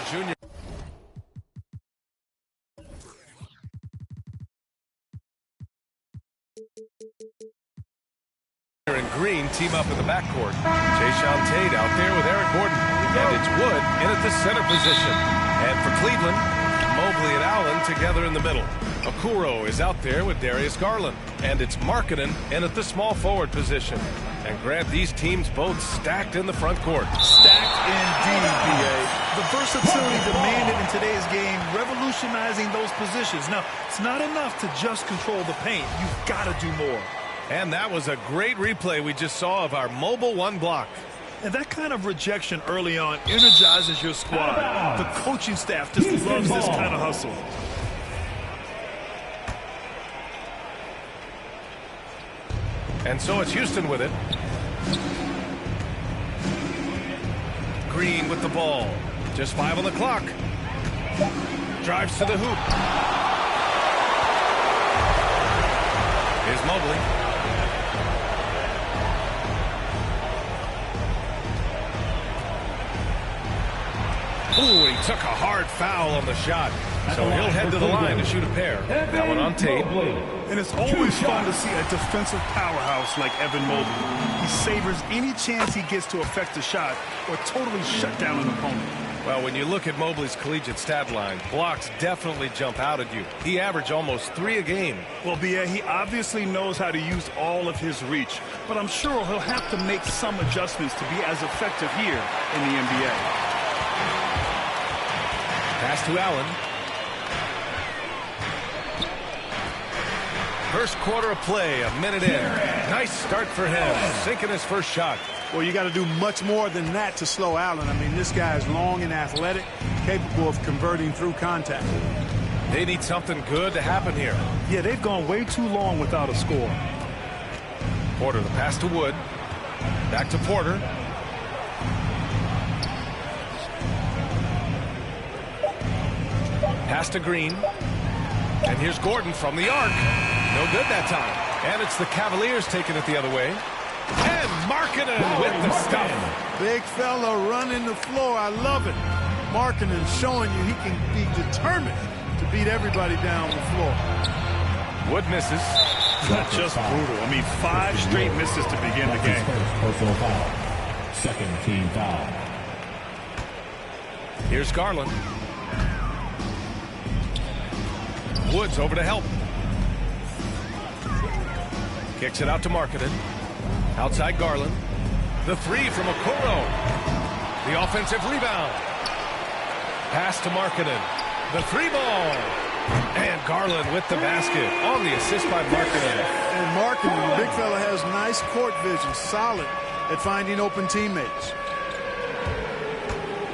Jr. and Green team up in the backcourt. Jayshawn Tate out there with Eric Gordon. And it's Wood in at the center position. And for Cleveland, Mobley and Allen together in the middle. Okoro is out there with Darius Garland. And it's Markkanen in at the small forward position. And Grant, these teams both stacked in the front court. Stacked indeed, B.A. The versatility demanded in today's game, revolutionizing those positions. Now, it's not enough to just control the paint. You've got to do more. And that was a great replay we just saw of our mobile one block. And that kind of rejection early on energizes your squad. The coaching staff just loves this kind of hustle. And so it's Houston with it. Green with the ball. Just 5 on the clock. Drives to the hoop. Here's Mobley. Ooh, he took a hard foul on the shot. So he'll head to the line to shoot a pair. That one on tape. And it's always fun to see a defensive powerhouse like Evan Mobley. He savors any chance he gets to affect a shot or totally shut down an opponent. Well, when you look at Mobley's collegiate stat line, blocks definitely jump out at you. He averaged almost 3 a game. Well, B.A., he obviously knows how to use all of his reach, but I'm sure he'll have to make some adjustments to be as effective here in the NBA. Pass to Allen. First quarter of play, a minute in. Nice start for him, sinking his first shot. Well, you got to do much more than that to slow Allen. I mean, this guy is long and athletic, capable of converting through contact. They need something good to happen here. Yeah, they've gone way too long without a score. Porter, the pass to Wood. Back to Porter. Pass to Green. And here's Gordon from the arc. No good that time. And it's the Cavaliers taking it the other way. And Markkanen with the stuff. Big fella running the floor. I love it. Markkanen showing you he can be determined to beat everybody down the floor. Wood misses. Not just brutal. I mean, 5 straight misses to begin the game. Personal foul. Second team foul. Here's Garland. Woods over to help. Kicks it out to Markkanen. Outside Garland. The 3 from Okoro. The offensive rebound. Pass to Markkanen. The 3 ball. And Garland with the basket on the assist by Markkanen. And Markkanen, the big fella, has nice court vision, solid at finding open teammates.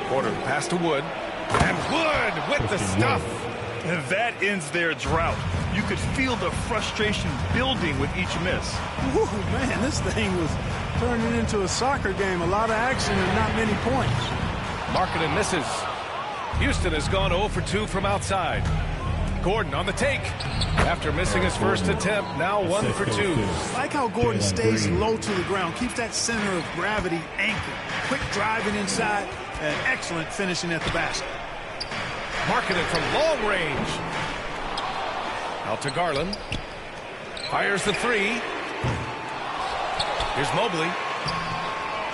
Porter pass to Wood. And Wood with the stuff. And that ends their drought. You could feel the frustration building with each miss. Ooh, man, this thing was turning into a soccer game. A lot of action and not many points. Markkanen misses. Houston has gone 0 for 2 from outside. Gordon on the take. After missing his first attempt, now 1 for 2. Like how Gordon stays low to the ground, keeps that center of gravity anchored. Quick driving inside and excellent finishing at the basket. Markkanen from long range. Out to Garland. Fires the 3. Here's Mobley.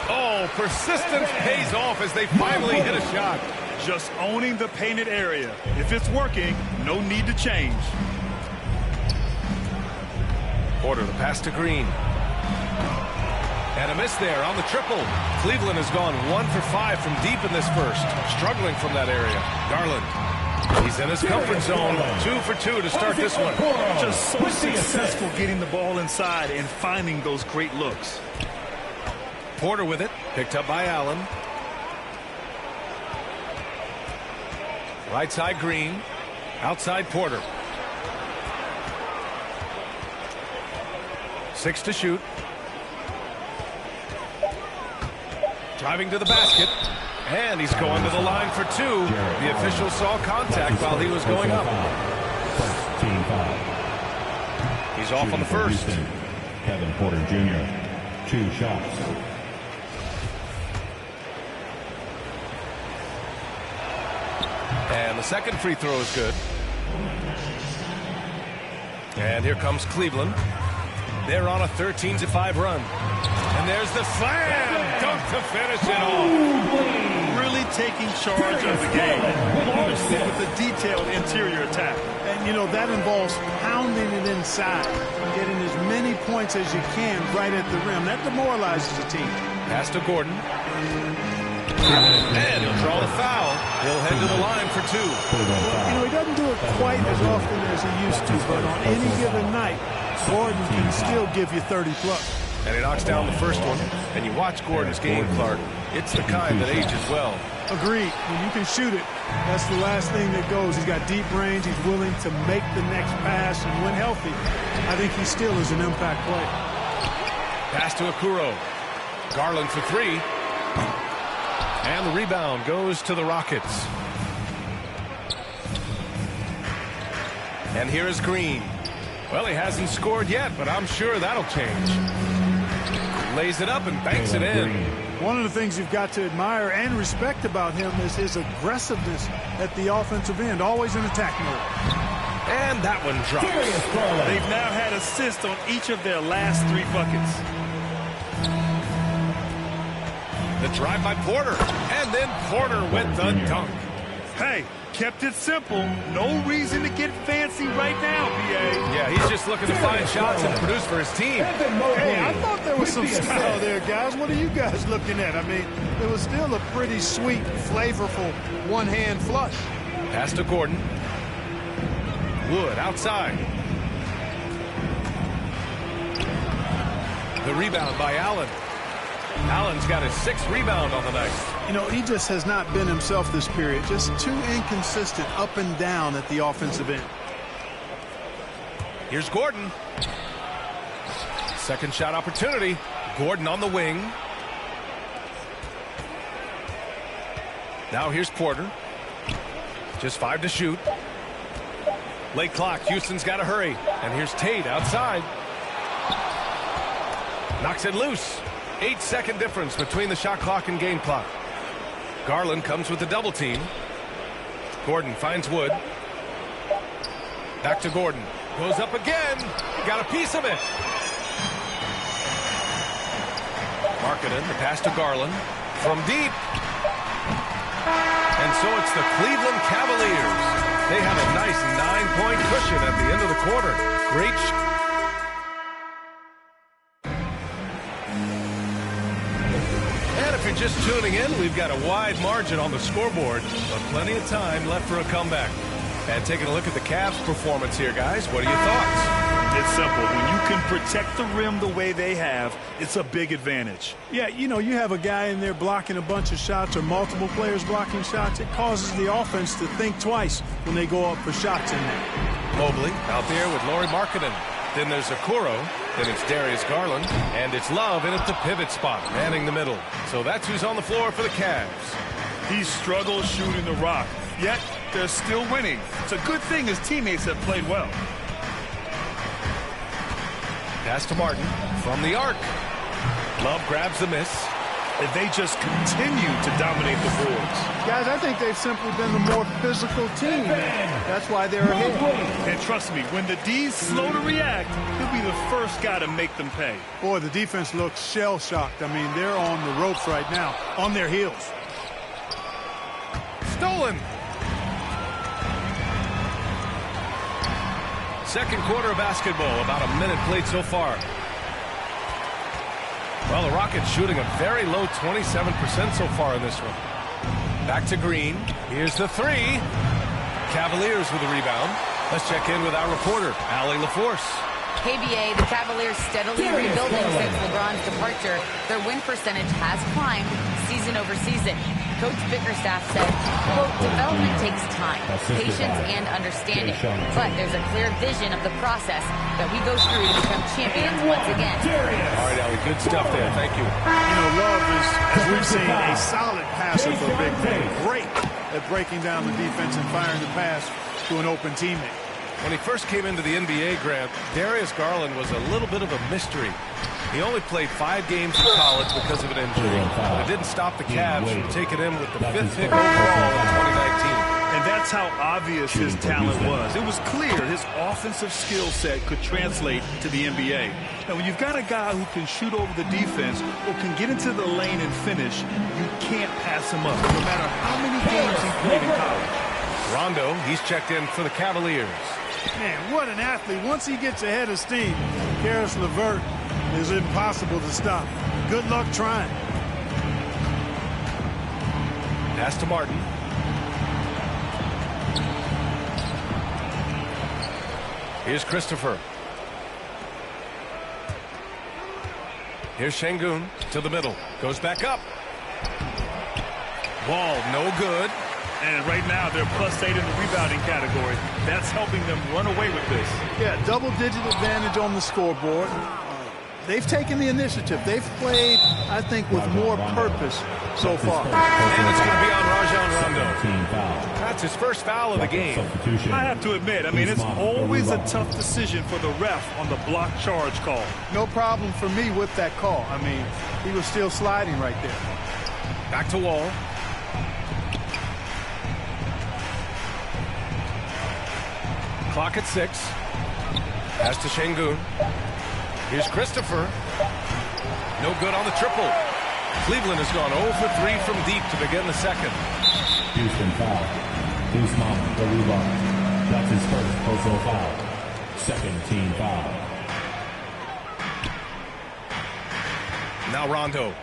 Oh, persistence pays off as they finally hit a shot. Just owning the painted area. If it's working, no need to change. Porter, the pass to Green. And a miss there on the triple. Cleveland has gone 1 for 5 from deep in this first. Struggling from that area. Garland. He's in his comfort zone. 2 for 2 to start this one. Just so successful getting the ball inside and finding those great looks. Porter with it. Picked up by Allen. Right side Green. Outside Porter. 6 to shoot. Driving to the basket. And he's going to the line for 2. The official saw contact while he was going up. Team foul. He's off on the first. Kevin Porter Jr. 2 shots. The second free throw is good. And here comes Cleveland. They're on a 13-5 run. And there's the slam dunk to finish it off. Really taking charge of the game with the detailed interior attack. And, you know, that involves pounding it inside, getting as many points as you can right at the rim. That demoralizes the team. Pass to Gordon. And he'll draw the foul. He'll head to the line for two. Well, you know, he doesn't do it quite as often as he used to, but on any given night, Gordon can still give you 30-plus. And he knocks down the first one. And you watch Gordon's game, Clark. It's the kind that ages well. Agreed. When you can shoot it, that's the last thing that goes. He's got deep range. He's willing to make the next pass. And when healthy, I think he still is an impact player. Pass to Okoro. Garland for three. And the rebound goes to the Rockets. And here is Green. Well, he hasn't scored yet, but I'm sure that'll change. Lays it up and banks it in. One of the things you've got to admire and respect about him is his aggressiveness at the offensive end, always in attack mode. And that one drops. They've now had assists on each of their last 3 buckets. The drive by Porter. And then Porter with the dunk. Hey, kept it simple. No reason to get fancy right now, B.A. Yeah, he's just looking to find shots and produce for his team. Hey, I thought there was some style there, guys. What are you guys looking at? I mean, it was still a pretty sweet, flavorful one-hand flush. Pass to Gordon. Wood outside. The rebound by Allen. Allen's got his 6th rebound on the night. You know, he just has not been himself this period. Just too inconsistent up and down at the offensive end. Here's Gordon. Second shot opportunity. Gordon on the wing. Now here's Porter. Just 5 to shoot. Late clock. Houston's got to hurry. And here's Tate outside. Knocks it loose. 8-second difference between the shot clock and game clock. Garland comes with the double team. Gordon finds Wood. Back to Gordon. Goes up again. Got a piece of it. Markkanen, the pass to Garland. From deep. And so it's the Cleveland Cavaliers. They have a nice 9-point cushion at the end of the quarter. Great If you're just tuning in, we've got a wide margin on the scoreboard, but plenty of time left for a comeback. And taking a look at the Cavs' performance here, guys, what are your thoughts? It's simple. When you can protect the rim the way they have, it's a big advantage. Yeah, you know, you have a guy in there blocking a bunch of shots or multiple players blocking shots. It causes the offense to think twice when they go up for shots in there. Mobley out there with Lauri Markkanen. Then there's Okoro. Then it's Darius Garland. And it's Love in at the pivot spot, manning the middle. So that's who's on the floor for the Cavs. He struggles shooting the rock, yet they're still winning. It's a good thing his teammates have played well. Pass to Martin from the arc. Love grabs the miss. And they just continue to dominate the boards. Guys, I think they've simply been the more physical team. That's why they're ahead. And trust me, when the D's slow to react, he'll be the first guy to make them pay. Boy, the defense looks shell-shocked. I mean, they're on the ropes right now, on their heels. Stolen. Second quarter of basketball, about a minute played so far. Well, the Rockets shooting a very low 27% so far in this one. Back to Green. Here's the three. Cavaliers with the rebound. Let's check in with our reporter, Allie LaForce. KBA, the Cavaliers steadily rebuilding since LeBron's departure. Their win percentage has climbed season over season. Coach Bickerstaff said, quote, development takes time, patience, and understanding. But there's a clear vision of the process that we go through to become champions once again. All right, Allie, good stuff there. Thank you. You know, Love is, as we've seen, a solid passer for a big man. Great at breaking down the defense and firing the pass to an open teammate. When he first came into the NBA, Grant, Darius Garland was a little bit of a mystery. He only played 5 games in college because of an injury, but it didn't stop the Cavs from taking him with the 5th pick overall in 2019. And And that's how obvious his talent was. It was clear his offensive skill set could translate to the NBA. Now, when you've got a guy who can shoot over the defense or can get into the lane and finish, you can't pass him up, no matter how many games he played in college. Rondo, he's checked in for the Cavaliers. Man, what an athlete. Once he gets ahead of steam, Karis LeVert is impossible to stop. Good luck trying. Pass to Martin. Here's Christopher. Here's Şengün to the middle. Goes back up. Ball no good. And right now, they're +8 in the rebounding category. That's helping them run away with this. Yeah, double-digit advantage on the scoreboard. They've taken the initiative. They've played, I think, with more purpose so far. And it's going to be on Rajon Rondo. That's his first foul of the game. I have to admit, I mean, it's always a tough decision for the ref on the block charge call. No problem for me with that call. I mean, he was still sliding right there. Back to Wall. Clock at 6. Pass to Şengün. Here's Christopher. No good on the triple. Cleveland has gone 0 for 3 from deep to begin the second. Houston foul. Usman, the rebound. That's his first personal foul. Second team foul. Now Rondo.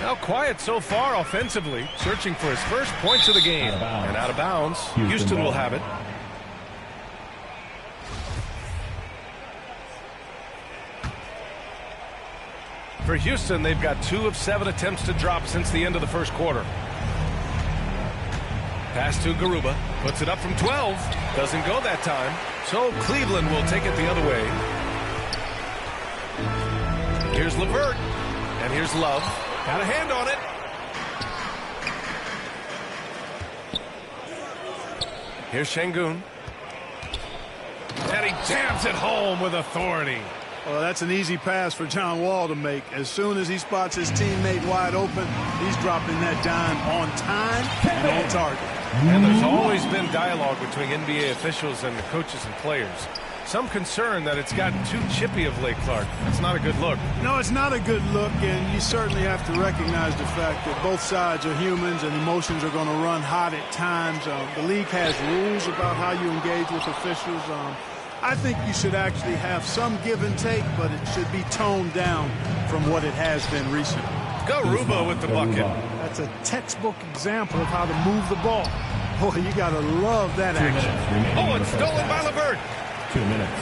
Now quiet so far offensively. Searching for his first points of the game. And out of bounds. Houston will have it. For Houston, they've got 2 of 7 attempts to drop since the end of the first quarter. Pass to Garuba. Puts it up from 12. Doesn't go that time. So Cleveland will take it the other way. Here's LeVert. And here's Love. Got a hand on it. Here's Şengün. And he jams it home with authority. Well, that's an easy pass for John Wall to make. As soon as he spots his teammate wide open, he's dropping that dime on time and on target. And there's always been dialogue between NBA officials and the coaches and players. Some concern that it's gotten too chippy of late, Clark. That's not a good look. No, it's not a good look, and you certainly have to recognize the fact that both sides are humans and emotions are going to run hot at times. The league has rules about how you engage with officials. I think you should actually have some give and take, but it should be toned down from what it has been recently. Garuba with the bucket. That's a textbook example of how to move the ball. Boy, you got to love that action. Oh, it's stolen by LeVert. 2 minutes.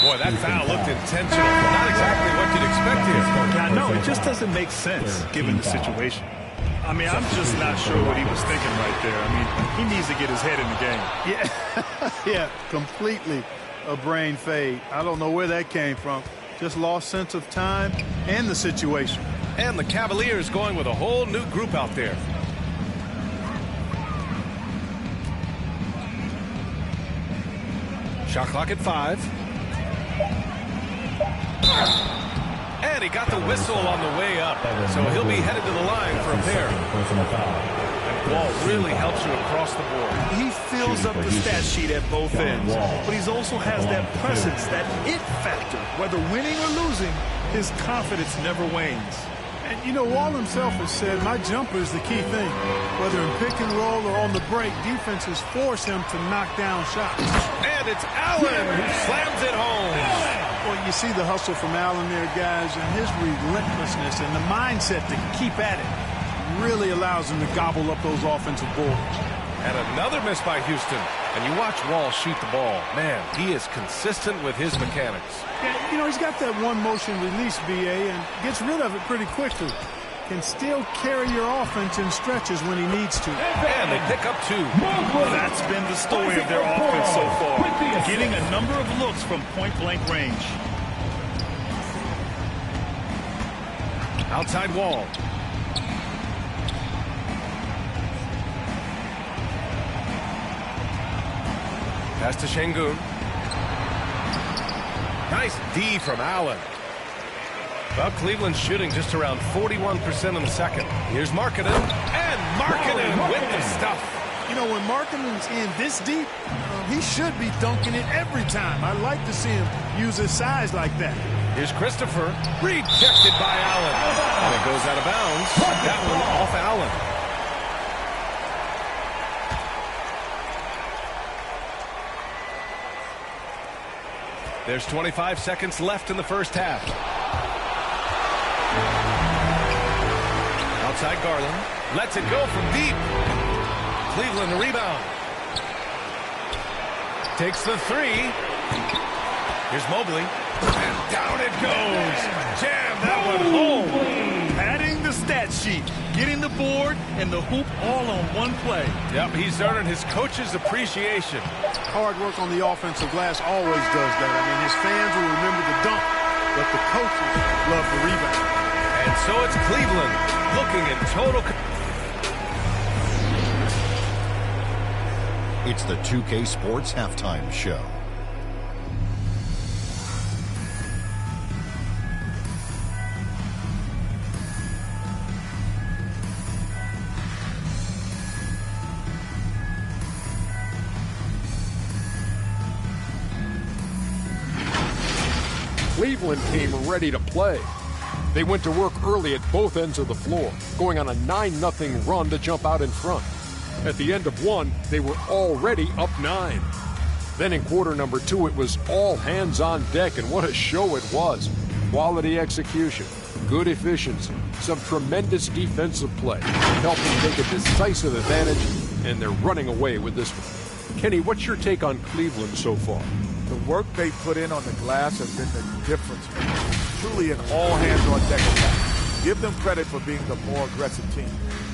Boy, that foul looked intentional. Not exactly what you'd expect here. Yeah, no, it just doesn't make sense given the situation. I mean, I'm just not sure what he was thinking right there. I mean, he needs to get his head in the game. Yeah, yeah, completely a brain fade. I don't know where that came from. Just lost sense of time and the situation. And the Cavaliers going with a whole new group out there. Shot clock at 5. And he got the whistle on the way up, so he'll be headed to the line for a pair. And Wall really helps you across the board. He fills up the stat sheet at both ends, but he also has that presence, that it factor. Whether winning or losing, his confidence never wanes. And, you know, Wall himself has said, my jumper is the key thing. Whether in pick and roll or on the break, defenses force him to knock down shots. And it's Allen who slams it home. Well, you see the hustle from Allen there, guys, and his relentlessness and the mindset to keep at it really allows him to gobble up those offensive boards. And another miss by Houston. And you watch Wall shoot the ball. Man, he is consistent with his mechanics. Yeah, you know, he's got that one motion release, BA, and gets rid of it pretty quickly. Can still carry your offense in stretches when he needs to. And they pick up 2. That's been the story of their offense so far. Getting a number of looks from point-blank range. Outside Wall. Pass to Şengün. Nice D from Allen. Well, Cleveland's shooting just around 41% in the second. Here's Markkanen, and Markkanen with the stuff. You know, when Markkanen's in this deep, he should be dunking it every time. I like to see him use his size like that. Here's Christopher, rejected by Allen. And it goes out of bounds. That one off Allen. There's 25 seconds left in the first half. Outside Garland. Lets it go from deep. Cleveland the rebound. Takes the three. Here's Mobley. And down it goes. Jam that one home. Padding the stat sheet. Getting the board and the hoop all on one play. Yep, he's earning his coach's appreciation. Hard work on the offensive glass always does that. I mean, his fans will remember the dunk, but the coaches love the rebound. And so it's Cleveland looking in total. It's the 2K Sports Halftime Show. Cleveland came ready to play. They went to work early at both ends of the floor, going on a 9-0 run to jump out in front. At the end of one, they were already up 9. Then in quarter number 2, it was all hands on deck, and what a show it was. Quality execution, good efficiency, some tremendous defensive play, helping take a decisive advantage, and they're running away with this one. Kenny, what's your take on Cleveland so far? The work they put in on the glass has been the difference maker. Truly an all-hands-on-deck attack. Give them credit for being the more aggressive team.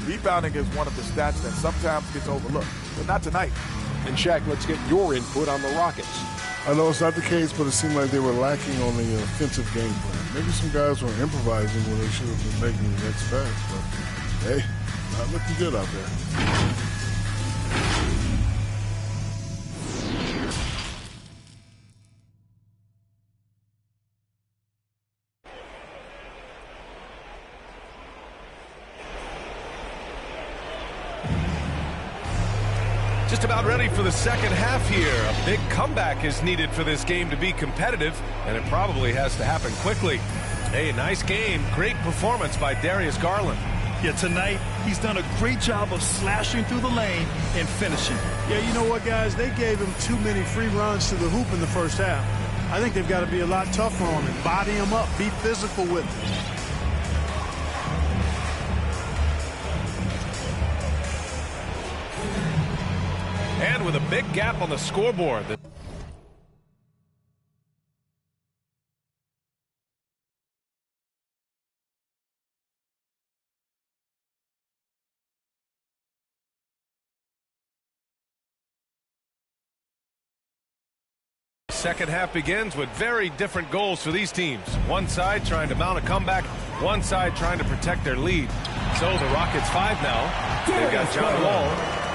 Rebounding is one of the stats that sometimes gets overlooked, but not tonight. And Shaq, let's get your input on the Rockets. I know it's not the case, but it seemed like they were lacking on the offensive game plan. Maybe some guys were improvising when they should have been making the next pass, but hey, not looking good out there. Just about ready for the second half here. A big comeback is needed for this game to be competitive, and it probably has to happen quickly. Hey, nice game. Great performance by Darius Garland. Yeah, tonight, he's done a great job of slashing through the lane and finishing. Yeah, you know what, guys? They gave him too many free runs to the hoop in the first half. I think they've got to be a lot tougher on him. Body him up. Be physical with him. And with a big gap on the scoreboard. Second half begins with very different goals for these teams. One side trying to mount a comeback, one side trying to protect their lead. So the Rockets 5 now. They've got John Wall,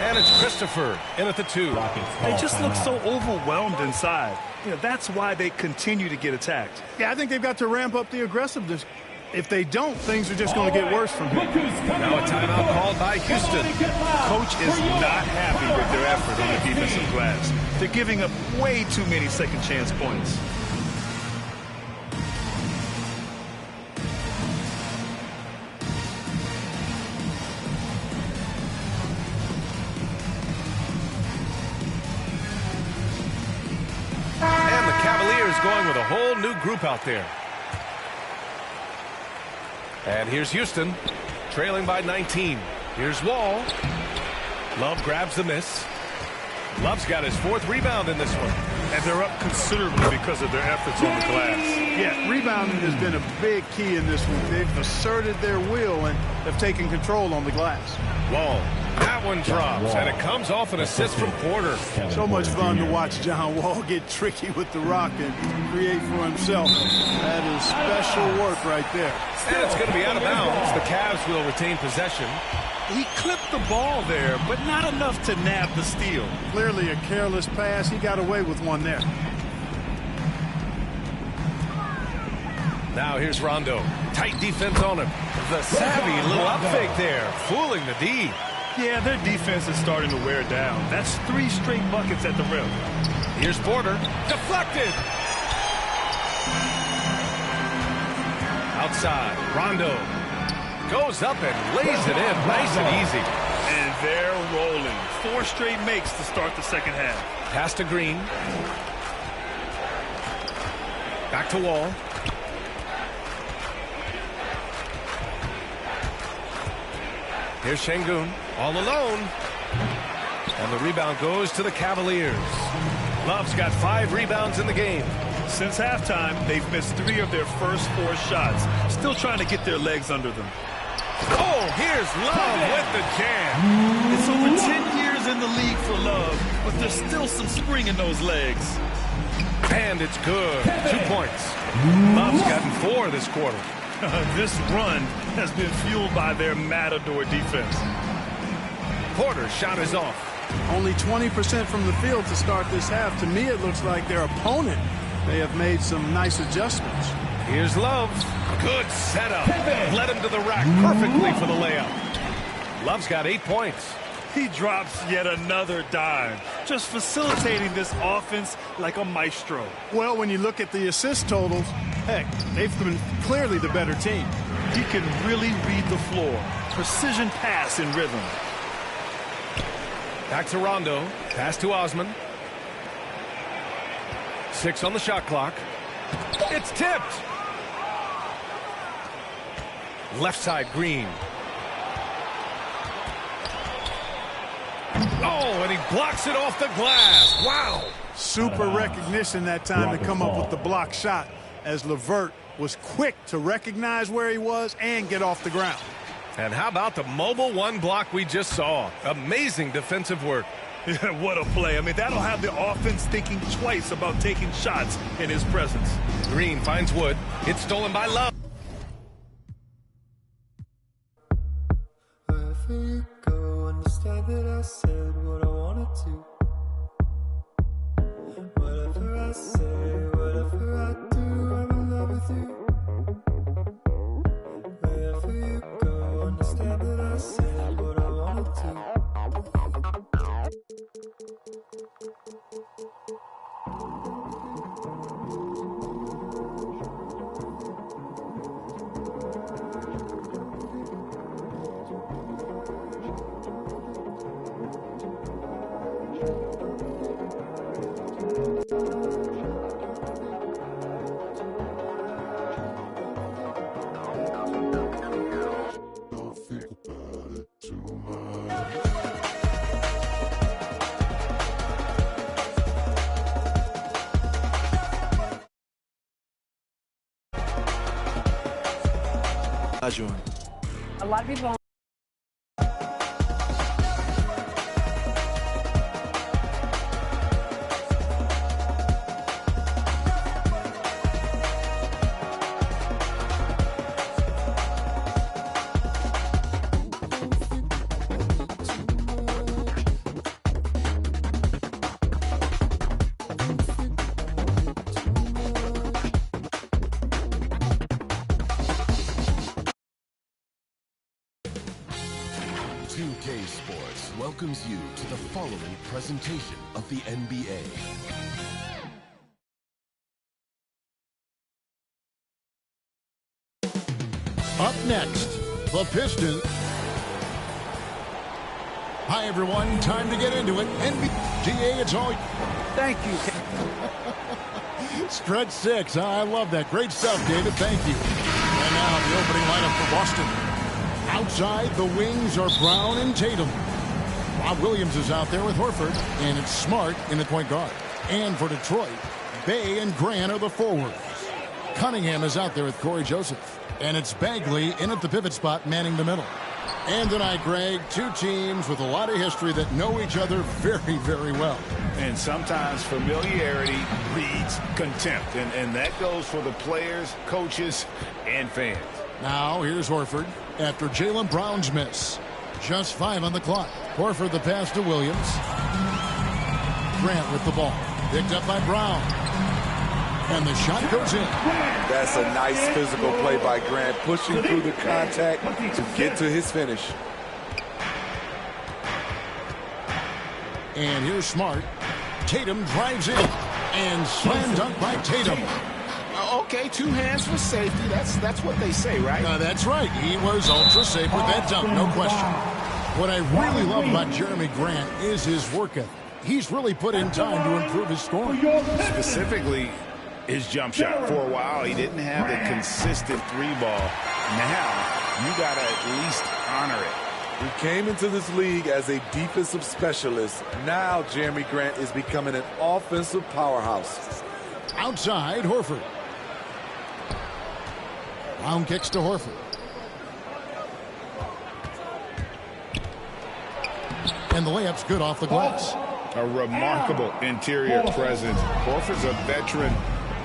and it's Christopher in at the 2. They just look so overwhelmed inside. You know, that's why they continue to get attacked. Yeah, I think they've got to ramp up the aggressiveness. If they don't, things are just going to get worse from here. Now a timeout called by Houston. Coach is not happy with their effort on the defensive glass. They're giving up way too many second chance points. And the Cavaliers going with a whole new group out there. And here's Houston, trailing by 19. Here's Wall. Love grabs the miss. Love's got his 4th rebound in this one. And they're up considerably because of their efforts on the glass. Yeah, rebounding has been a big key in this one. They've asserted their will and have taken control on the glass. Wall. That one drops, and it comes off an assist from Porter. So much fun to watch John Wall get tricky with the rock and create for himself. That is special work right there. And it's going to be out of bounds. The Cavs will retain possession. He clipped the ball there, but not enough to nab the steal. Clearly a careless pass. He got away with one there. Now here's Rondo. Tight defense on him. The savvy little up fake there, fooling the D. Yeah, their defense is starting to wear down. That's 3 straight buckets at the rim. Here's Porter. Deflected. Outside. Rondo goes up and lays it in. Nice and easy. And they're rolling. 4 straight makes to start the second half. Pass to Green. Back to Wall. Here's Şengün, all alone. And the rebound goes to the Cavaliers. Love's got 5 rebounds in the game. Since halftime, they've missed 3 of their first 4 shots. Still trying to get their legs under them. Oh, here's Love with the jam. It's over 10 years in the league for Love, but there's still some spring in those legs. And it's good. 2 points. Love's gotten 4 this quarter. This run has been fueled by their Matador defense. Porter's shot is off. Only 20% from the field to start this half. To me, it looks like their opponent may have made some nice adjustments. Here's Love. Good setup. Led him to the rack perfectly for the layup. Love's got 8 points. He drops yet another dime, just facilitating this offense like a maestro. Well, when you look at the assist totals, heck, they've been clearly the better team. He can really read the floor. Precision pass in rhythm. Back to Rondo. Pass to Osman. 6 on the shot clock. It's tipped. Left side, Green. Oh, and he blocks it off the glass. Wow. Super recognition that time to come up with the block shot, as LeVert was quick to recognize where he was and get off the ground. And how about the mobile 1 block we just saw? Amazing defensive work. What a play. I mean, that'll have the offense thinking twice about taking shots in his presence. Green finds Wood. It's stolen by Love. Wherever you go, understand that I said what I wanted to. Whatever I say, whatever I do, I'm in love with you. Wherever you go, understand that I said what I wanted to. A lot of people welcomes you to the following presentation of the NBA. Up next, the Pistons. Hi, everyone. Time to get into it. NBA, it's all... Thank you. Stretch 6. I love that. Great stuff, David. Thank you. And now the opening lineup for Boston. Outside, the wings are Brown and Tatum. Rob Williams is out there with Horford, and it's Smart in the point guard. And for Detroit, Bay and Grant are the forwards. Cunningham is out there with Corey Joseph, and it's Bagley in at the pivot spot manning the middle. And tonight, Greg, 2 teams with a lot of history that know each other very, very well. And sometimes familiarity breeds contempt, and that goes for the players, coaches, and fans. Now, here's Horford after Jaylen Brown's miss. Just 5 on the clock. Horford the pass to Williams. Grant with the ball. Picked up by Brown. And the shot goes in. That's a nice physical play by Grant, pushing through the contact to get to his finish. And here's Smart. Tatum drives in. And slam dunk by Tatum. Okay, 2 hands for safety. That's what they say, right? That's right. He was ultra safe with that dunk, no question. What I really love about Jeremy Grant is his work ethic. He's really put in time to improve his scoring. Specifically, his jump shot. For a while, he didn't have the consistent 3-ball. Now, you got to at least honor it. He came into this league as a defensive specialist. Now, Jeremy Grant is becoming an offensive powerhouse. Outside, Horford. Brown kicks to Horford. And the layup's good off the glass. A remarkable interior presence. Horford's a veteran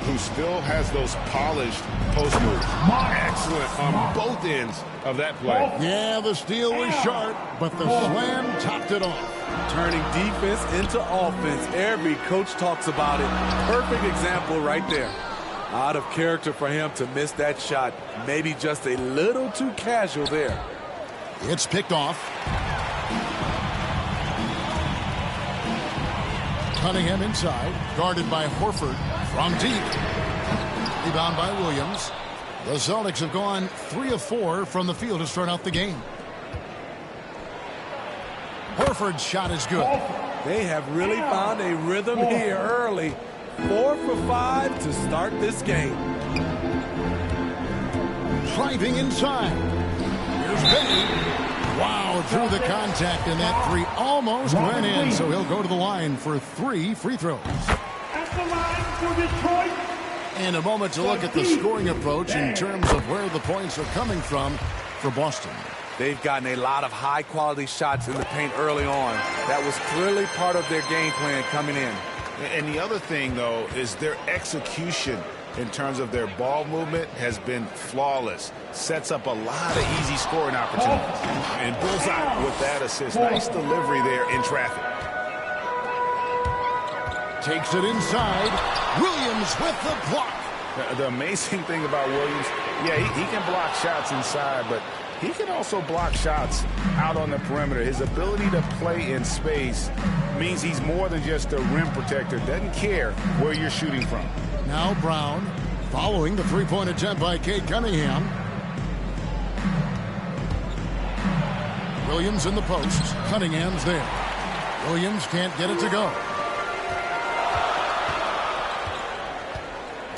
who still has those polished post moves. Excellent on both ends of that play. Yeah, the steal was sharp, but the slam topped it off. Turning defense into offense. Every coach talks about it. Perfect example right there. Out of character for him to miss that shot. Maybe just a little too casual there. It's picked off. Cunningham inside, guarded by Horford from deep. Rebound by Williams. The Celtics have gone 3 of 4 from the field to start out the game. Horford's shot is good. They have really found a rhythm here early. 4 for 5 to start this game. Driving inside. Here's Benny. Wow, through the contact, and that 3 almost went in, so he'll go to the line for 3 free throws. At the line for Detroit. And a moment to look at the scoring approach in terms of where the points are coming from for Boston. They've gotten a lot of high-quality shots in the paint early on. That was clearly part of their game plan coming in. And the other thing, though, is their execution in terms of their ball movement has been flawless. Sets up a lot of easy scoring opportunities. And bullseye with that assist. Nice delivery there in traffic. Takes it inside. Williams with the block. The amazing thing about Williams, yeah, he can block shots inside, but he can also block shots out on the perimeter. His ability to play in space means he's more than just a rim protector. Doesn't care where you're shooting from. Now Brown following the 3-point attempt by Cade Cunningham. Williams in the post. Cunningham's there. Williams can't get it to go.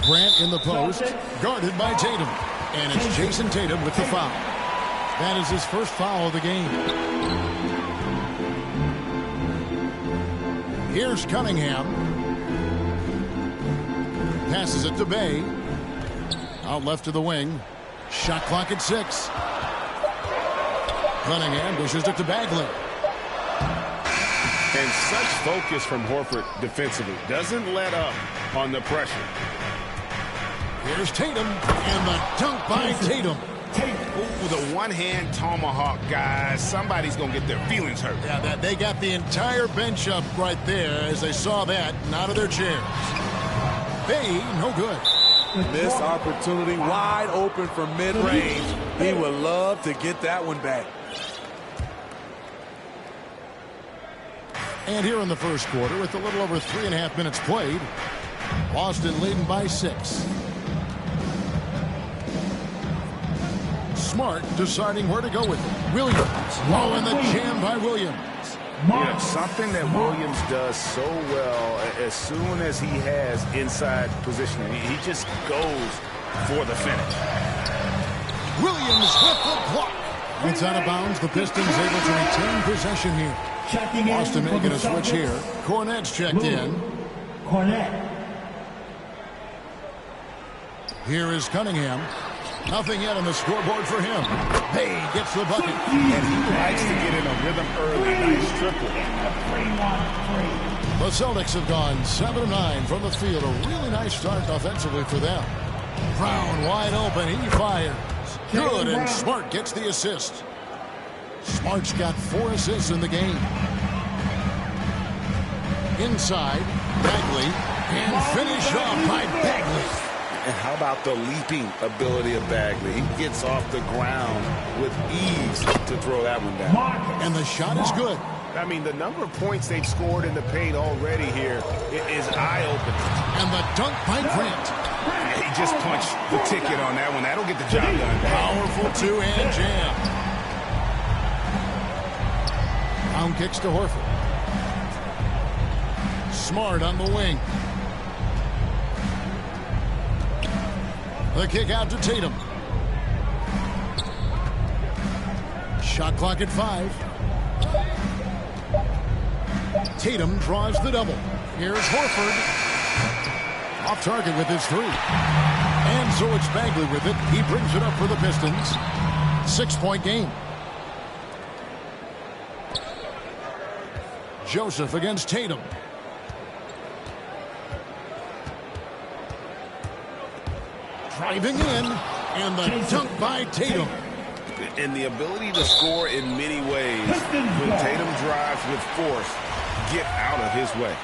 Grant in the post, guarded by Tatum. And it's Jason Tatum with the foul. That is his first foul of the game. Here's Cunningham. Passes it to Bay. Out left to the wing. Shot clock at 6. Cunningham dishes it to Bagley. And such focus from Horford defensively. Doesn't let up on the pressure. Here's Tatum, and the dunk by Tatum. Ooh, the one-hand tomahawk, guys. Somebody's going to get their feelings hurt. Yeah, they got the entire bench up right there as they saw that and out of their chairs. Bay, no good. Missed opportunity, wide open from mid-range. He would love to get that one back. And here in the first quarter, with a little over 3.5 minutes played, Boston leading by 6. Smart deciding where to go with it. Williams. Low in the jam by Williams. Yeah, something that Williams does so well as soon as he has inside positioning. He just goes for the finish. Williams with the block. It's out of bounds. The Pistons able to retain possession here. Boston making a switch here. Cornette's checked in. Cornette. Here is Cunningham. Nothing yet on the scoreboard for him. Bay gets the bucket. And he likes to get in a rhythm early. Nice triple. The Celtics have gone 7 of 9 from the field. A really nice start offensively for them. Brown wide open. He fires. Good, and Smart gets the assist. Smart's got 4 assists in the game. Inside, Bagley. And finish off by Bagley. And how about the leaping ability of Bagley? He gets off the ground with ease to throw that one down. And the shot is good. I mean, the number of points they've scored in the paint already here is eye-opening. And the dunk by Grant. He just punched the ticket on that one. That'll get the job done. Powerful two-hand jam. Brown kicks to Horford. Smart on the wing. The kick out to Tatum. Shot clock at 5. Tatum draws the double. Here's Horford. Off target with his 3. And so it's Bagley with it. He brings it up for the Pistons. 6-point game. Joseph against Tatum. Driving in. And the dunk by Tatum. And the ability to score in many ways. When Tatum drives with force, get out of his way.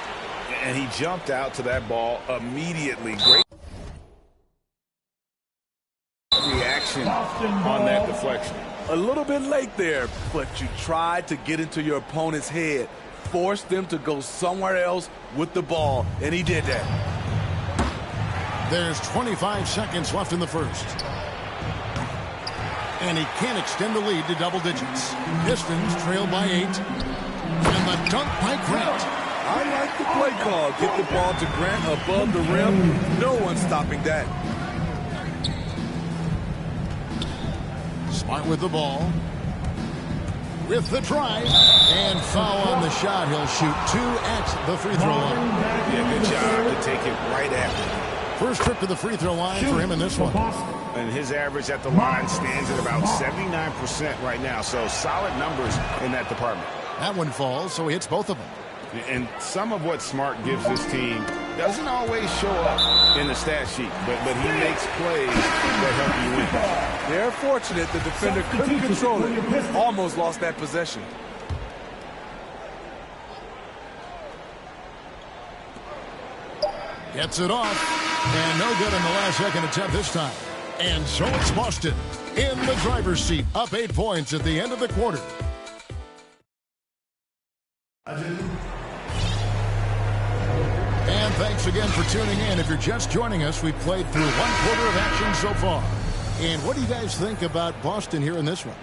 And he jumped out to that ball immediately. Great reaction on that deflection. A little bit late there, but you tried to get into your opponent's head. Force them to go somewhere else with the ball, and he did that. There's 25 seconds left in the first. And he can't extend the lead to double digits. Pistons trail by 8. And the dunk by Grant. I like the play call. Get the ball to Grant above the rim. No one's stopping that. Smart with the ball. With the drive. And foul on the shot. He'll shoot 2 at the free throw line. Yeah, good job to take it right after. First trip to the free throw line for him in this one. And his average at the line stands at about 79% right now. So solid numbers in that department. That one falls, so he hits both of them. And some of what Smart gives this team doesn't always show up in the stat sheet, but he makes plays that help you win. They're fortunate the defender couldn't control it. Almost lost that possession. Gets it off. And no good in the last second attempt this time. And so it's Boston in the driver's seat, up 8 points at the end of the quarter. And thanks again for tuning in. If you're just joining us, we've played through 1 quarter of action so far. And what do you guys think about Boston here in this one?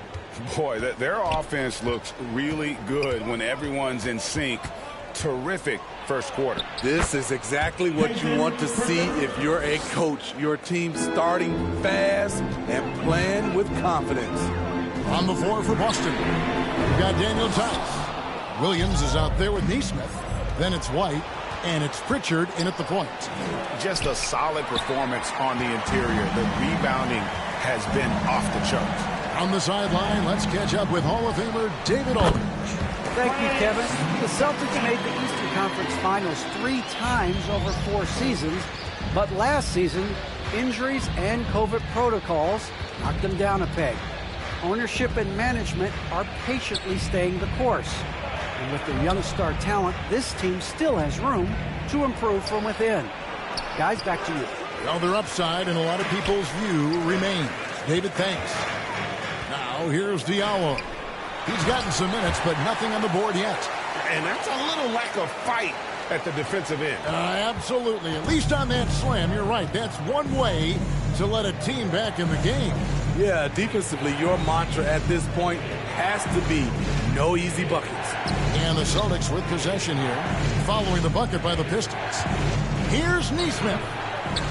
Boy, their offense looks really good when everyone's in sync. Terrific first quarter. This is exactly what you want to see if you're a coach. Your team starting fast and playing with confidence. On the floor for Boston, we've got Daniel Tice. Williams is out there with Nesmith. Then it's White, and it's Pritchard in at the point. Just a solid performance on the interior. The rebounding has been off the charts. On the sideline, let's catch up with Hall of Famer David Aldridge. Thank you, Kevin. The Celtics made the Eastern Conference Finals 3 times over 4 seasons, but last season, injuries and COVID protocols knocked them down a peg. Ownership and management are patiently staying the course. And with their young star talent, this team still has room to improve from within. Guys, back to you. Well, their upside in a lot of people's view remains. David, thanks. Now, here's Diallo. He's gotten some minutes, but nothing on the board yet. And that's a little lack of fight at the defensive end. Absolutely. At least on that slam, you're right. That's one way to let a team back in the game. Yeah, defensively, your mantra at this point has to be no easy buckets. And the Celtics with possession here, following the bucket by the Pistons. Here's Nesmith.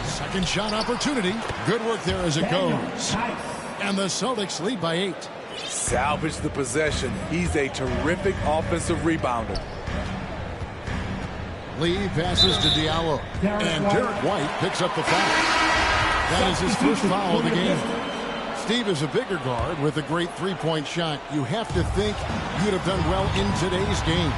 Second shot opportunity. Good work there as it goes. And the Celtics lead by 8. Salvage the possession. He's a terrific offensive rebounder. Lee passes to Diallo. And Derek White picks up the foul. That is his first foul of the game. Steve is a bigger guard with a great three-point shot. You have to think you'd have done well in today's game.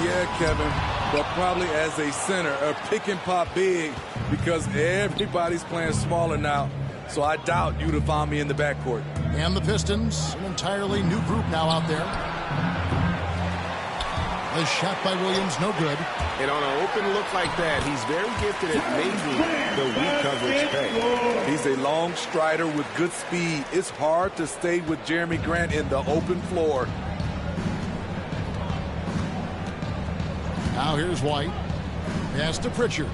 Yeah, Kevin, but probably as a center, a pick and pop big because everybody's playing smaller now. So I doubt you'd have found me in the backcourt. And the Pistons, an entirely new group now out there. The shot by Williams, no good. And on an open look like that, he's very gifted at making the weak coverage pay. He's a long strider with good speed. It's hard to stay with Jeremy Grant in the open floor. Now here's White. Pass to Pritchard.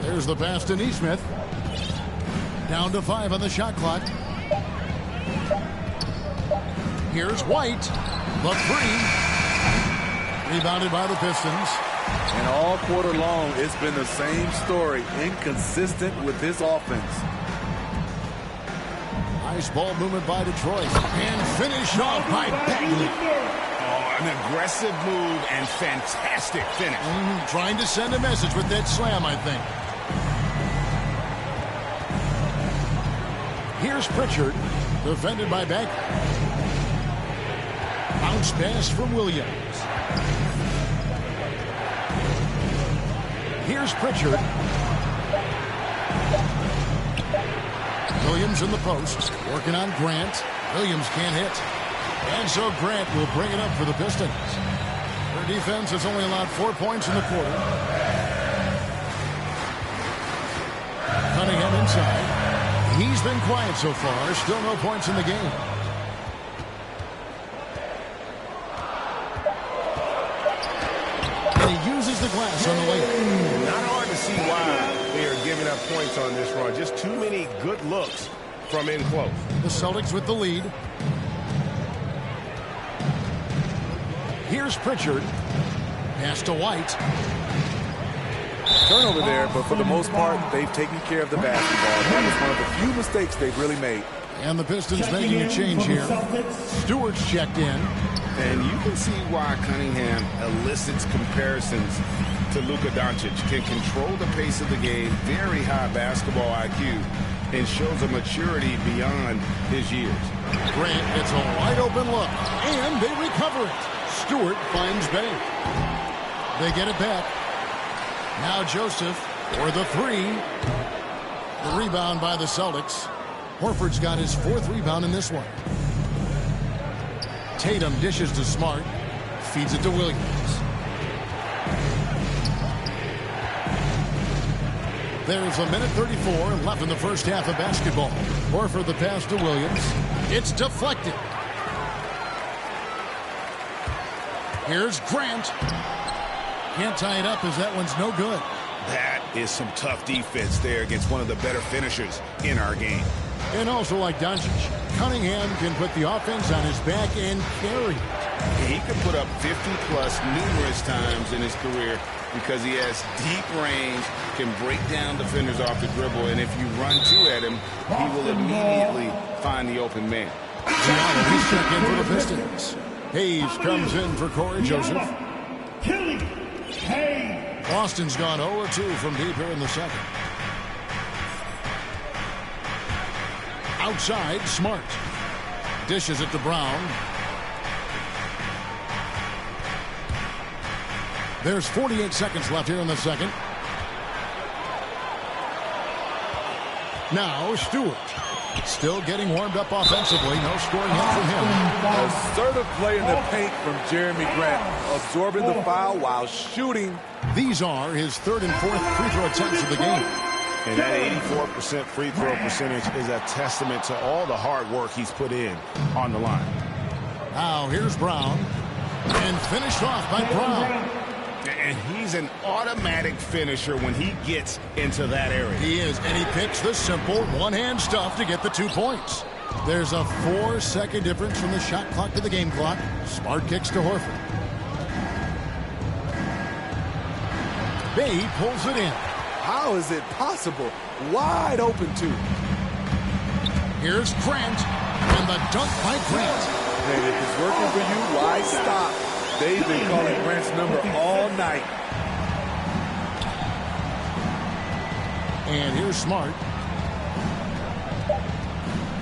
There's the pass to Neesmith. Down to 5 on the shot clock. Here's White. The 3. Rebounded by the Pistons. And all quarter long, it's been the same story. Inconsistent with this offense. Nice ball movement by Detroit. And finish off by Bagley. Oh, an aggressive move and fantastic finish. Trying to send a message with that slam, I think. Here's Pritchard. Defended by Bagley. Bounce pass from Williams. Here's Pritchard. Williams in the post. Working on Grant. Williams can't hit. And so Grant will bring it up for the Pistons. Their defense has only allowed 4 points in the quarter. Cunningham inside. He's been quiet so far. Still no points in the game. And he uses the glass on the lane. Not hard to see why they are giving up points on this run. Just too many good looks from in close. The Celtics with the lead. Here's Pritchard. Pass to White. Turnover there, but for the most part, they've taken care of the basketball. That was one of the few mistakes they've really made. And the Pistons making a change here. Stewart's checked in. And you can see why Cunningham elicits comparisons to Luka Doncic. Can control the pace of the game, very high basketball IQ, and shows a maturity beyond his years. Grant gets a wide open look, and they recover it. Stewart finds Bay. They get it back. Now Joseph for the 3. The rebound by the Celtics. Horford's got his 4th rebound in this one. Tatum dishes to Smart. Feeds it to Williams. There's a minute 34 left in the first half of basketball. Horford the pass to Williams. It's deflected. Here's Grant. Can't tie it up as that one's no good. That is some tough defense there against one of the better finishers in our game. And also like Doncic, Cunningham can put the offense on his back and carry it. He could put up 50-plus numerous times in his career because he has deep range, can break down defenders off the dribble, and if you run 2 at him, he will immediately find the open man. He's checked in for the Pistons. Hayes comes in for Corey Joseph. Boston's gone 0-2 from deep here in the second. Outside, Smart. Dishes it to Brown. There's 48 seconds left here in the second. Now Stewart. Still getting warmed up offensively. No scoring hit from him. Assertive play in the paint from Jeremy Grant. Absorbing the foul while shooting. These are his 3rd and 4th free throw attempts of the game. And that 84% free throw percentage is a testament to all the hard work he's put in on the line. Now here's Brown. And finished off by Brown. And he's an automatic finisher when he gets into that area. He is, and he picks the simple one-hand stuff to get the 2 points. There's a 4-second difference from the shot clock to the game clock. Smart kicks to Horford. Bay pulls it in. How is it possible? Wide open, too. Here's Grant, and the dunk by Grant. Hey, if it's working for you, why stop? They've been calling Grant's number all night. And here's Smart.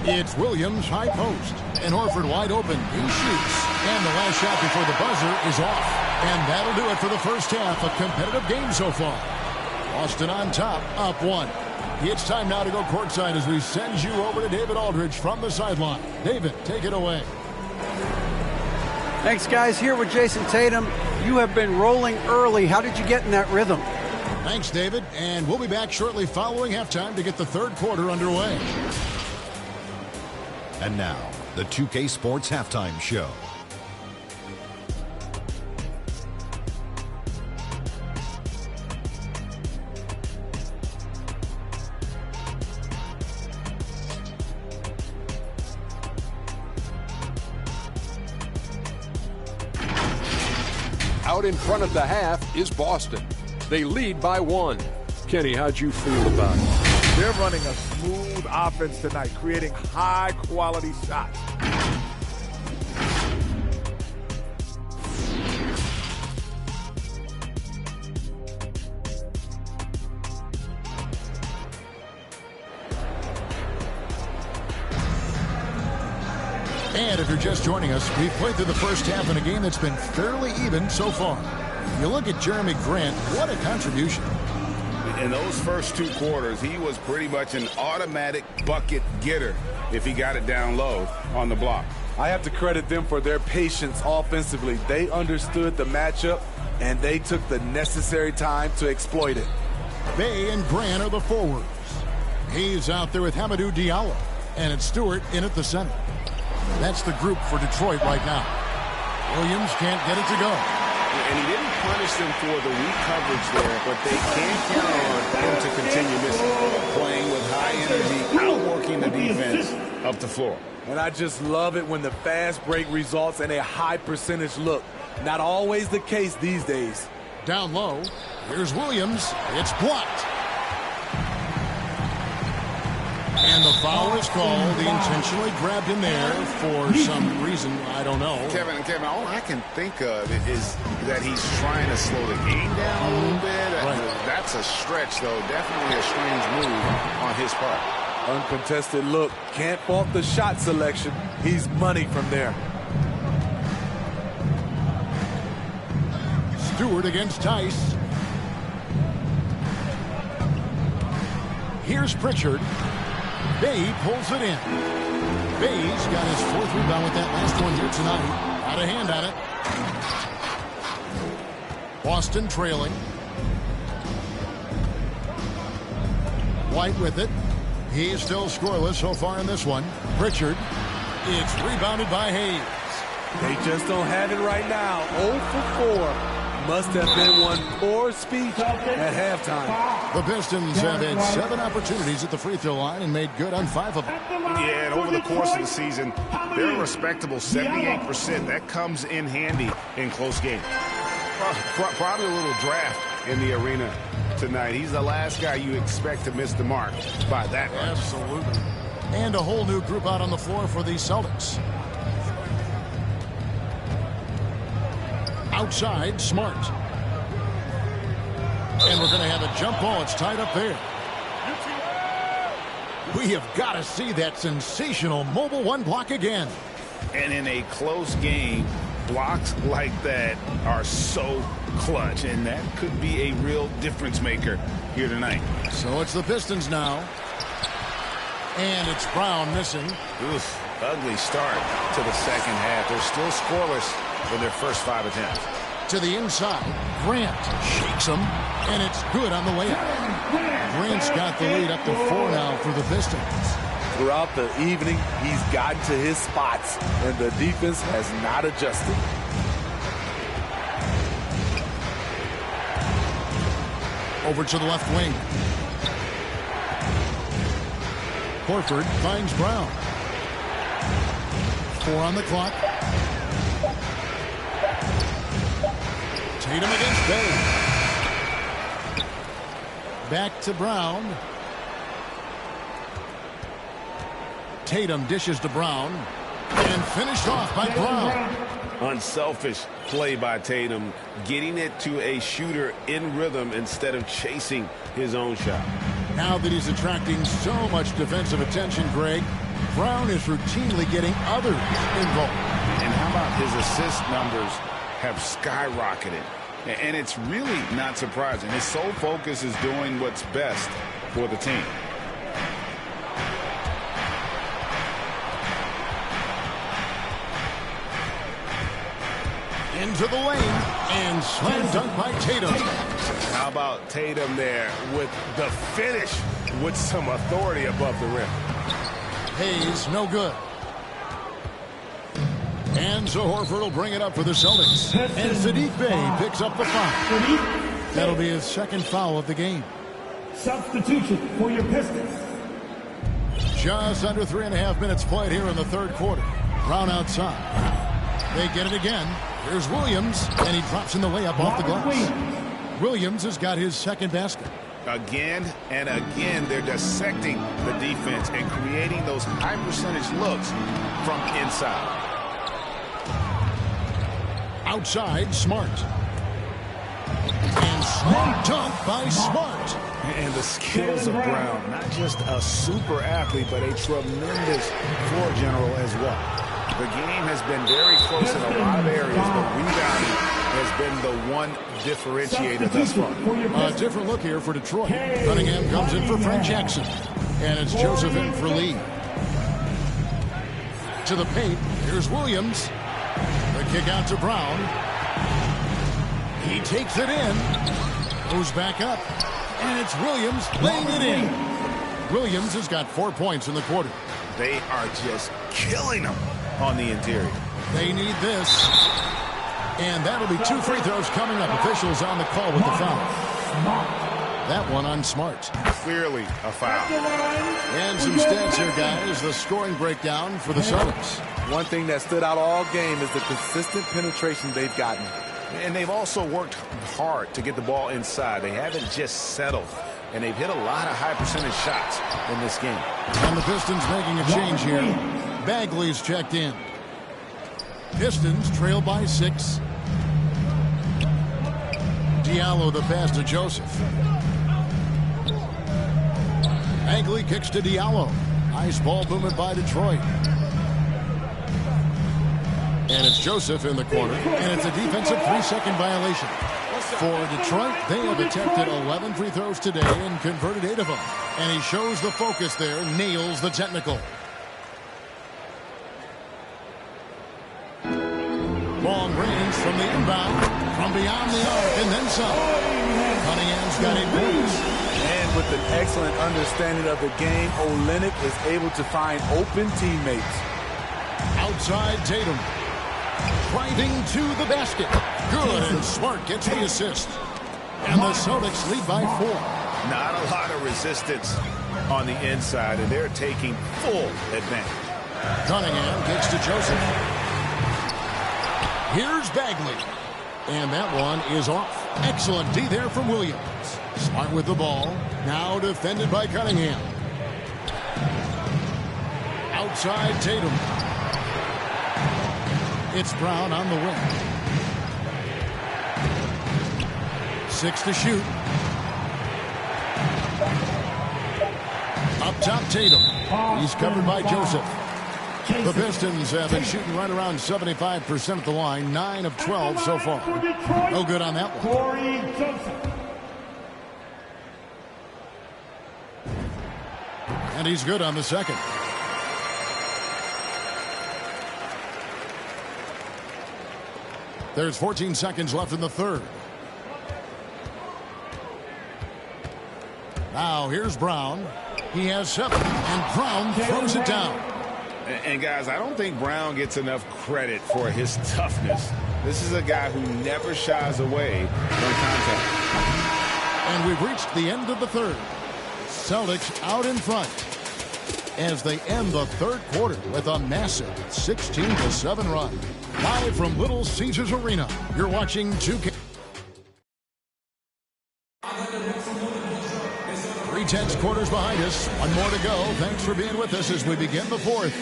It's Williams, high post. And Horford wide open. He shoots. And the last shot before the buzzer is off. And that'll do it for the first half. A competitive game so far. Boston on top, up 1. It's time now to go courtside as we send you over to David Aldridge from the sideline. David, take it away. Thanks, guys. Here with Jason Tatum. You have been rolling early. How did you get in that rhythm? Thanks, David. And we'll be back shortly following halftime to get the 3rd quarter underway. And now, the 2K Sports Halftime Show. Out in front of the half is Boston. They lead by 1. Kenny, how'd you feel about it? They're running a smooth offense tonight, creating high-quality shots. And if you're just joining us, we've played through the first half in a game that's been fairly even so far. You look at Jeremy Grant, what a contribution. In those first 2 quarters, he was pretty much an automatic bucket getter if he got it down low on the block. I have to credit them for their patience offensively. They understood the matchup, and they took the necessary time to exploit it. Bay and Grant are the forwards. He's out there with Hamidou Diallo, and it's Stewart in at the center. That's the group for Detroit right now. Williams can't get it to go. And he didn't punish them for the weak coverage there, but they can't count on him to continue missing. Playing with high energy, outworking the defense up the floor. And I just love it when the fast break results in a high percentage look. Not always the case these days. Down low, here's Williams. It's blocked. And the foul is called. He intentionally grabbed him there for some reason. I don't know. Kevin, all I can think of is that he's trying to slow the game down a little bit. Right. That's a stretch, though. Definitely a strange move on his part. Uncontested look. Can't fault the shot selection. He's money from there. Stewart against Tice. Here's Pritchard. Bay pulls it in. Bay's got his 4th rebound with that last one here tonight. Out of hand on it. Boston trailing. White with it. He's still scoreless so far in this one. Pritchard. It's rebounded by Hayes. They just don't have it right now. 0 for 4. Must have been one poor speech at halftime. The Pistons have had 7 opportunities at the free throw line and made good on 5 of them. Yeah, and over the course of the season, they're a respectable 78%. That comes in handy in close games. Probably a little draft in the arena tonight. He's the last guy you expect to miss the mark by that much. Absolutely. And a whole new group out on the floor for the Celtics. Outside, Smart. And we're going to have a jump ball. It's tied up there. We have got to see that sensational mobile 1 block again. And in a close game, blocks like that are so clutch, and that could be a real difference maker here tonight. So it's the Pistons now. And it's Brown missing. Oof, ugly start to the second half. They're still scoreless in their first 5 attempts. To the inside, Grant shakes him, and it's good on the layup. Grant's got the lead up to 4 now for the Pistons. Throughout the evening, he's gotten to his spots, and the defense has not adjusted. Over to the left wing. Horford finds Brown. 4 on the clock. Tatum against Bay. Back to Brown. Tatum dishes to Brown. And finished off by Brown. Unselfish play by Tatum, getting it to a shooter in rhythm instead of chasing his own shot. Now that he's attracting so much defensive attention, Greg, Brown is routinely getting others involved. And how about his assist numbers have skyrocketed? And it's really not surprising. His sole focus is doing what's best for the team. Into the lane, and slam dunk by Tatum. How about Tatum there with the finish with some authority above the rim? Hayes, no good. And so Horford will bring it up for the Celtics. And Saddiq Bey picks up the foul. That'll be his second foul of the game. Substitution for your Pistons. Just under 3.5 minutes played here in the third quarter. Brown outside. They get it again. Here's Williams, and he drops in the layup off the glass. Williams has got his second basket. Again and again, they're dissecting the defense and creating those high percentage looks from inside. Outside, Smart. And slam dunk by Smart. And the skills of Brown, not just a super athlete, but a tremendous floor general as well. The game has been very close in a lot of areas, but rebounding has been the one differentiator thus far. A different look here for Detroit. Cunningham comes in for Frank Jackson. And it's Joseph in for Lee. To the paint, here's Williams. The kick out to Brown. He takes it in. Goes back up. And it's Williams laying it in. Williams has got 4 points in the quarter. They are just killing them on the interior. They need this. And that'll be 2 free throws coming up. Officials on the call with the foul. That one on Smart. Clearly a foul. And some stats here, guys. The scoring breakdown for the Celtics. One thing that stood out all game is the consistent penetration they've gotten. And they've also worked hard to get the ball inside. They haven't just settled. And they've hit a lot of high percentage shots in this game. And the Pistons making a change here. Bagley's checked in. Pistons trail by 6. Diallo the pass to Joseph. Bagley kicks to Diallo. Nice ball movement by Detroit. And it's Joseph in the corner. And it's a defensive 3-second violation. For Detroit, they have attempted 11 free throws today and converted 8 of them. And he shows the focus there, nails the technical. Long range from the inbound, from beyond the arc, and then some. Cunningham's got 8 points. And with an excellent understanding of the game, Olynyk is able to find open teammates. Outside Tatum. Driving to the basket. Good, and Smart gets the assist. And the Celtics lead by 4. Not a lot of resistance on the inside, and they're taking full advantage. Cunningham kicks to Joseph. Here's Bagley. And that one is off. Excellent D there from Williams. Smart with the ball. Now defended by Cunningham. Outside Tatum. It's Brown on the wing. 6 to shoot. Up top, Tatum. He's covered by Joseph. The Pistons have been shooting right around 75% at the line. 9 of 12 so far. No good on that one. And he's good on the second. There's 14 seconds left in the third. Now here's Brown. He has 7, and Brown throws it down. And guys, I don't think Brown gets enough credit for his toughness. This is a guy who never shies away from contact. And we've reached the end of the third. Celtics out in front as they end the third quarter with a massive 16-7 run. Live from Little Caesars Arena, you're watching 2K. 3/10 quarters behind us. One more to go. Thanks for being with us as we begin the fourth.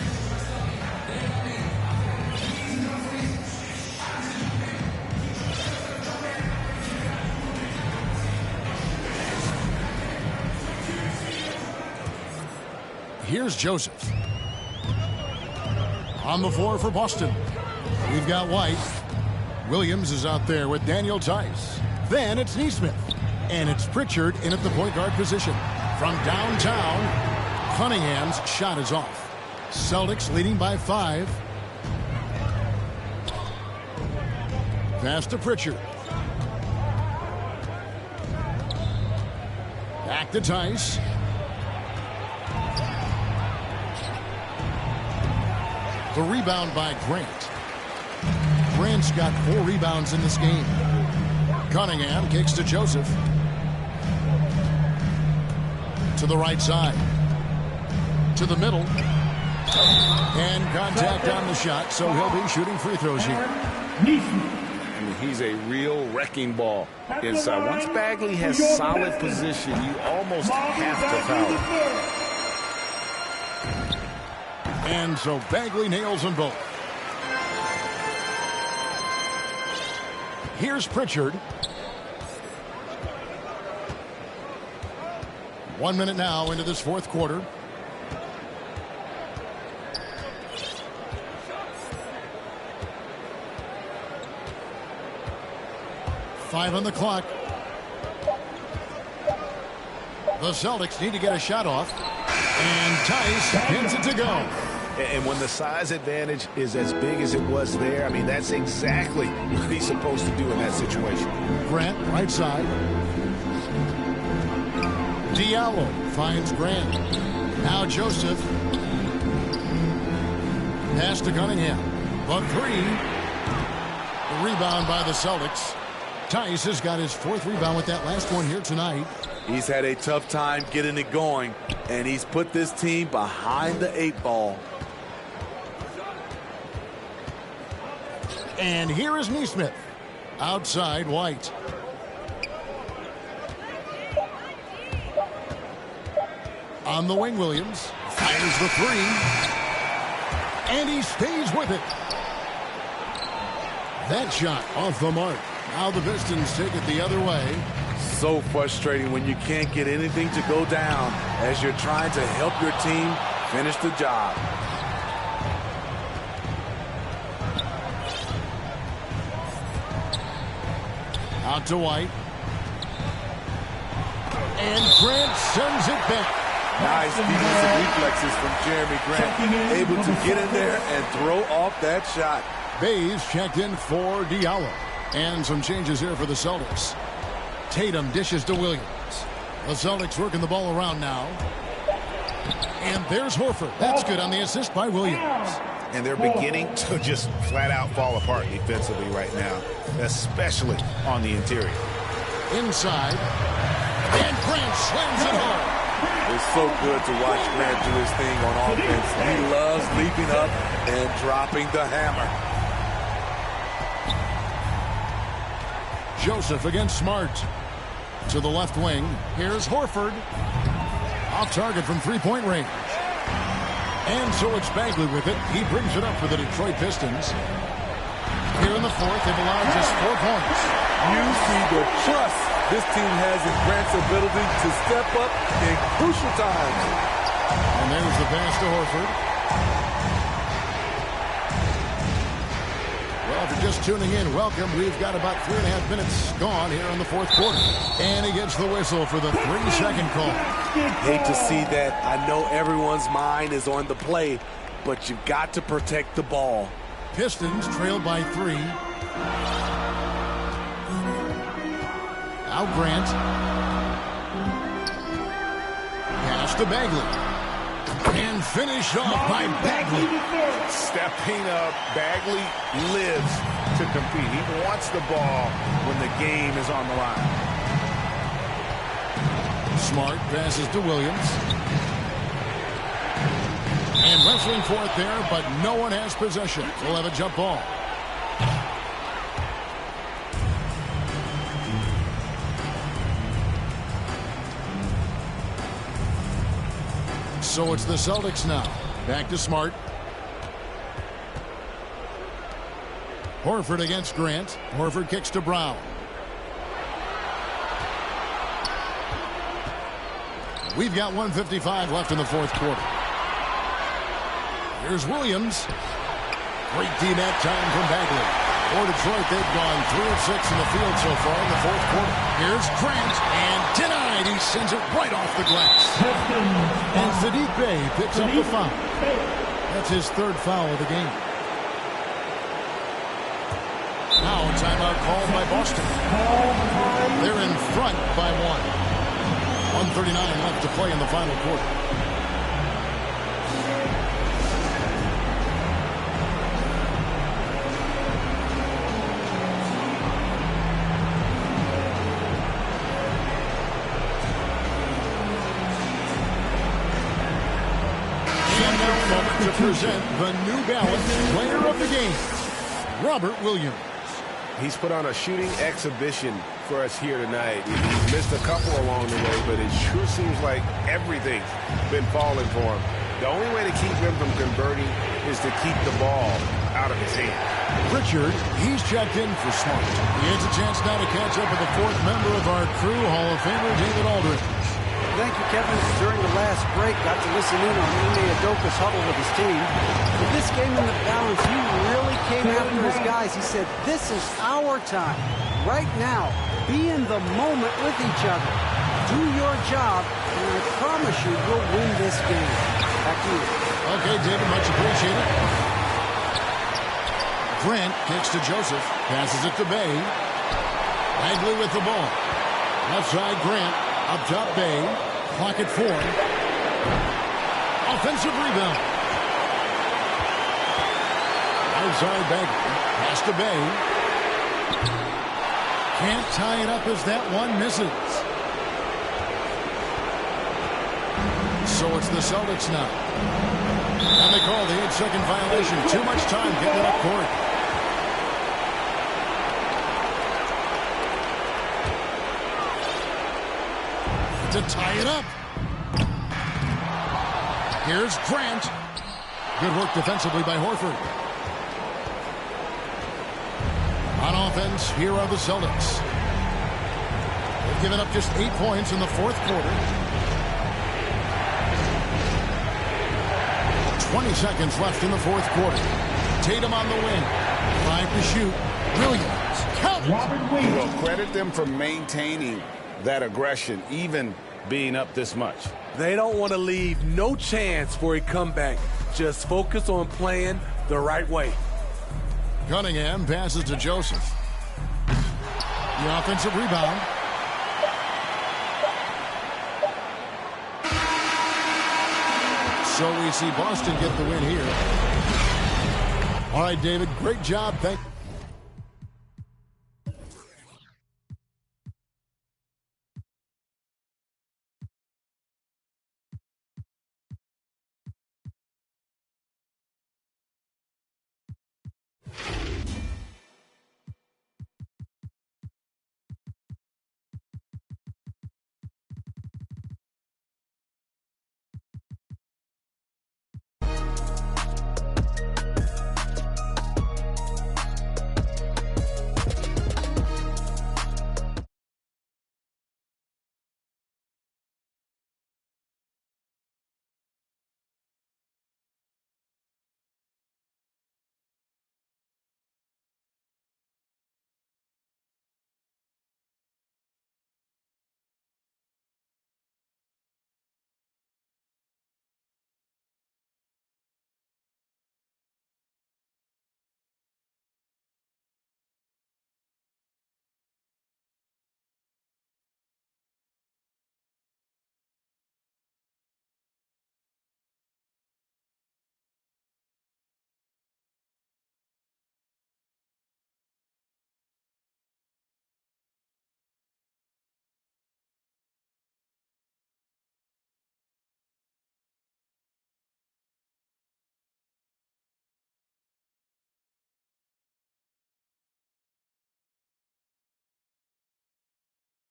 Here's Joseph. On the floor for Boston. We've got White. Williams is out there with Daniel Tice. Then it's Neesmith. And it's Pritchard in at the point guard position. From downtown, Cunningham's shot is off. Celtics leading by 5. Pass to Pritchard. Back to Tice. The rebound by Grant. Grant's got 4 rebounds in this game. Cunningham kicks to Joseph. To the right side. To the middle. And contact on the shot, so he'll be shooting free throws here. I mean, he's a real wrecking ball inside. Once Bagley has solid position, you almost have to foul. And so Bagley nails them both. Here's Pritchard. 1 minute now into this fourth quarter. Five on the clock. The Celtics need to get a shot off. And Tice gets it to go. And when the size advantage is as big as it was there, I mean, that's exactly what he's supposed to do in that situation. Grant, right side. Diallo finds Grant. Now Joseph. Pass to Cunningham. The 3. The rebound by the Celtics. Tice has got his 4th rebound with that last one here tonight. He's had a tough time getting it going, and he's put this team behind the 8 ball. And here is Neesmith. Outside White. On the wing, Williams. Fires the 3. And he stays with it. That shot off the mark. Now the Pistons take it the other way. So frustrating when you can't get anything to go down as you're trying to help your team finish the job. Out to White. And Grant sends it back. Nice defensive reflexes from Jeremy Grant. Able to get in there and throw off that shot. Bays checked in for Diallo. And some changes here for the Celtics. Tatum dishes to Williams. The Celtics working the ball around now. And there's Horford. That's good on the assist by Williams. And they're beginning to just flat out fall apart defensively right now, especially on the interior. Inside. And Grant slams it home. It's so good to watch Grant do his thing on offense. He loves leaping up and dropping the hammer. Joseph against Smart. To the left wing. Here's Horford. Off target from 3-point range. And so it's Bagley with it. He brings it up for the Detroit Pistons. Here in the fourth, they've allowed just 4 points. You see the trust this team has in Grant's ability to step up in crucial times. And there's the pass to Horford. Well, if you're just tuning in, welcome. We've got about 3.5 minutes gone here in the fourth quarter. And he gets the whistle for the 3-second call. Hate to see that. I know everyone's mind is on the play, but you've got to protect the ball. Pistons trailed by 3. Now Grant. Pass to Bagley. And finished off by Bagley. Stepping up, Bagley lives to compete. He wants the ball when the game is on the line. Smart passes to Williams. And wrestling for it there, but no one has possession. We'll have a jump ball. So it's the Celtics now. Back to Smart. Horford against Grant. Horford kicks to Brown. We've got 1:55 left in the fourth quarter. Here's Williams. Great D-net time from Bagley. For Detroit, they've gone 3 of 6 in the field so far in the fourth quarter. Here's Grant, and denied. He sends it right off the glass. And Sadiq Bey picks up the foul. That's his 3rd foul of the game. Now a timeout called by Boston. They're in front by 1. 1:39 left to play in the final quarter. present the New Balance Player of the Game, Robert Williams. He's put on a shooting exhibition for us here tonight. He's missed a couple along the way, but it sure seems like everything's been falling for him. The only way to keep him from converting is to keep the ball out of his hand. Richard, he's checked in for Smart. He has a chance now to catch up with the fourth member of our crew, Hall of Famer David Aldridge. Thank you, Kevin. During the last break, got to listen in on Ime Udoka's huddle with his team. For this game in the balance, he really came after his guys. He said, this is our time. Right now, be in the moment with each other. Do your job, and I promise you, we'll win this game. Back to you. Okay, David, much appreciated. Grant kicks to Joseph, passes it to Bay. Bagley with the ball. Left side, Grant. Up top, Bay. Clock at 4. Offensive rebound. Outside Bagley. Pass to Bay. Can't tie it up as that one misses. So it's the Celtics now. And they call the 8-second violation. Too much time getting it up court. To tie it up. Here's Grant. Good work defensively by Horford. On offense, here are the Celtics. They've given up just 8 points in the fourth quarter. 20 seconds left in the fourth quarter. Tatum on the wing. 5 to shoot. Williams. Count. Well, credit them for maintaining that aggression, even being up this much. They don't want to leave no chance for a comeback. Just focus on playing the right way. Cunningham passes to Joseph. The offensive rebound. So we see Boston get the win here. All right, David, great job. Thank you.